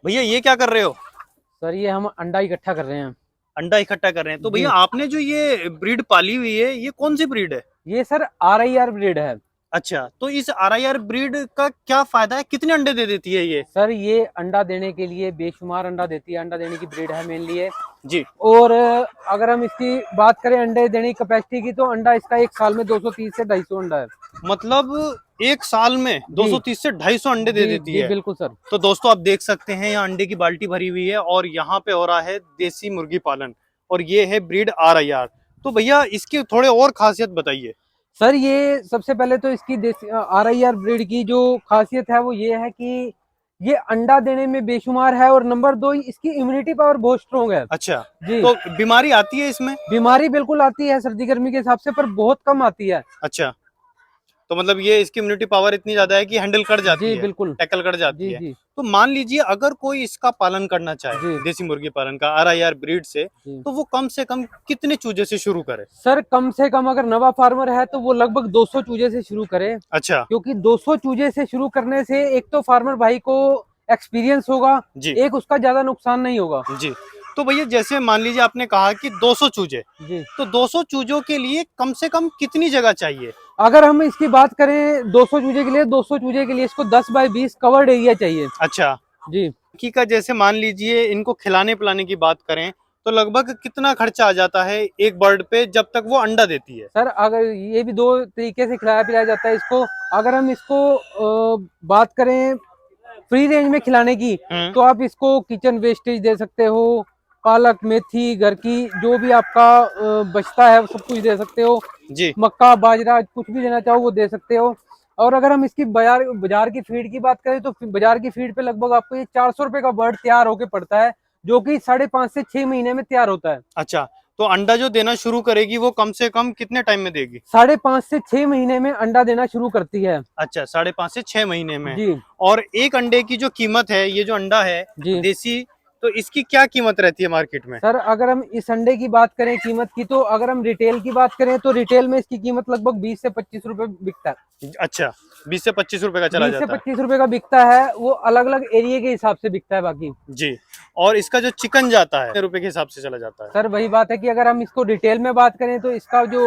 भैया ये क्या कर रहे हो? सर ये हम अंडा इकट्ठा कर रहे हैं। अंडा इकट्ठा कर रहे हैं। तो भैया जी। आपने जो ये ब्रीड पाली हुई है, ये कौन सी ब्रीड है? ये सर RIR ब्रीड है। अच्छा, तो इस RIR ब्रीड का क्या फायदा है, कितने अंडे दे देती है ये? सर ये अंडा देने के लिए बेशुमार अंडा देती है, अंडा देने की ब्रीड है मेनली ये। जी। और अगर हम इसकी बात करें अंडे देने की कैपेसिटी की, तो अंडा इसका एक साल में 230 से 250 अंडा है। मतलब एक साल में जी 230 से 250 अंडे दे जी देती जी है। बिल्कुल सर। तो दोस्तों आप देख सकते हैं यहाँ अंडे की बाल्टी भरी हुई है और यहाँ पे हो रहा है देसी मुर्गी पालन। और ये है ब्रीड RIR। तो भैया इसकी थोड़े और खासियत बताइए। सर ये सबसे पहले तो इसकी देसी RIR ब्रीड की जो खासियत है वो ये है कि ये अंडा देने में बेशुमार है, और नंबर 2 इसकी इम्यूनिटी पावर बहुत स्ट्रोंग है। अच्छा, जी। तो बीमारी आती है इसमें? बीमारी बिल्कुल आती है सर्दी गर्मी के हिसाब से, पर बहुत कम आती है। अच्छा, तो मतलब ये इसकी इम्यूनिटी पावर इतनी ज्यादा है कि हैंडल कर जाती जी है, बिल्कुल। टैकल कर जाती जी है। जी तो मान लीजिए अगर कोई इसका पालन करना चाहे, जी देसी मुर्गी पालन का RIR ब्रीड से, जी। तो वो कम से कम कितने चूजे से शुरू करे? सर कम से कम अगर नवा फार्मर है तो वो लगभग 200 चूजे से शुरू करे। अच्छा। क्योंकि 200 चूजे से शुरू करने से एक तो फार्मर भाई को एक्सपीरियंस होगा, जी एक उसका ज्यादा नुकसान नहीं होगा। जी। तो भैया जैसे मान लीजिए आपने कहा कि 200 चूजे, जी। तो 200 चूजों के लिए कम से कम कितनी जगह चाहिए? अगर हम इसकी बात करें 200 चूजे के लिए, 200 चूजे के लिए इसको 10 बाय 20 कवर्ड एरिया चाहिए। अच्छा, जी। की का जैसे मान लीजिए इनको खिलाने पिलाने की बात करें, तो लगभग कितना खर्चा आ जाता है एक बर्ड पे जब तक वो अंडा देती है? सर अगर ये भी दो तरीके से खिलाया पिलाया जाता है इसको। अगर हम इसको बात करें फ्री रेंज में खिलाने की, हम्म। तो आप इसको किचन वेस्टेज दे सकते हो, पालक मेथी घर की जो भी आपका बचता है वो सब कुछ दे सकते हो। जी। मक्का बाजरा कुछ भी देना चाहो वो दे सकते हो। और अगर हम इसकी बाजार बाजार की फीड की बात करें, तो बाजार की फीड पे लगभग आपको ये 400 रुपए का बर्ड तैयार होके पड़ता है, जो कि 5.5 से 6 महीने में तैयार होता है। अच्छा, तो अंडा जो देना शुरू करेगी वो कम से कम कितने टाइम में देगी? 5.5 से 6 महीने में अंडा देना शुरू करती है। अच्छा, 5.5 से 6 महीने में। जी और एक अंडे की जो कीमत है, ये जो अंडा है जी। देसी, तो इसकी क्या कीमत रहती है मार्केट में? सर अगर हम इस अंडे की बात करें कीमत की, तो अगर हम रिटेल की बात करें तो रिटेल में इसकी कीमत लगभग 20 से 25 रुपए बिकता है। अच्छा, 20 से 25 रुपए का चला 20 से जाता है। 25 रुपए का बिकता है, वो अलग अलग एरिया के हिसाब से बिकता है बाकी। जी। और इसका जो चिकन जाता है, कितने रुपए के हिसाब से चला जाता है? सर वही बात है कि अगर हम इसको रिटेल में बात करें तो इसका जो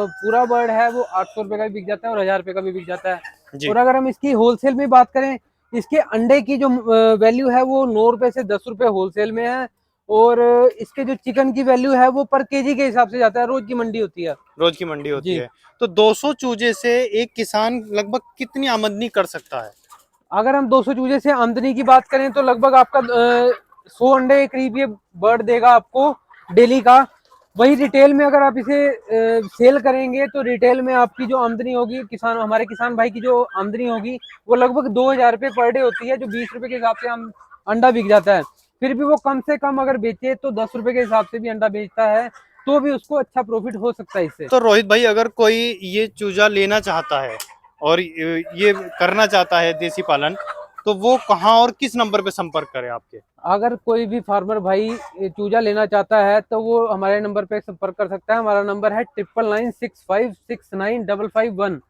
पूरा बर्ड है वो 800 रुपए का भी बिक जाता है और 1000 रुपए का भी बिक जाता है। जी। और अगर हम इसकी होलसेल में बात करें, इसके अंडे की जो वैल्यू है वो 9 रुपए से 10 रुपए होलसेल में है। और इसके जो चिकन की वैल्यू है वो पर केजी के हिसाब से जाता है, रोज की मंडी होती है। रोज की मंडी होती जी। है। तो 200 चूजे से एक किसान लगभग कितनी आमदनी कर सकता है? अगर हम 200 चूजे से आमदनी की बात करें तो लगभग आपका 100 अंडे के करीब ये बर्ड देगा आपको डेली का। वही रिटेल में अगर आप इसे सेल करेंगे तो रिटेल में आपकी जो आमदनी होगी, किसान हमारे किसान भाई की जो आमदनी होगी वो लगभग 2000 रुपये पर डे होती है, जो 20 रुपए के हिसाब से हम अंडा बिक जाता है। फिर भी वो कम से कम अगर बेचे तो 10 रुपए के हिसाब से भी अंडा बेचता है, तो भी उसको अच्छा प्रॉफिट हो सकता है इससे। तो रोहित भाई अगर कोई ये चूजा लेना चाहता है और ये करना चाहता है देसी पालन, तो वो कहाँ और किस नंबर पे संपर्क करे आपके? अगर कोई भी फार्मर भाई चूजा लेना चाहता है तो वो हमारे नंबर पे संपर्क कर सकता है। हमारा नंबर है 9996569551।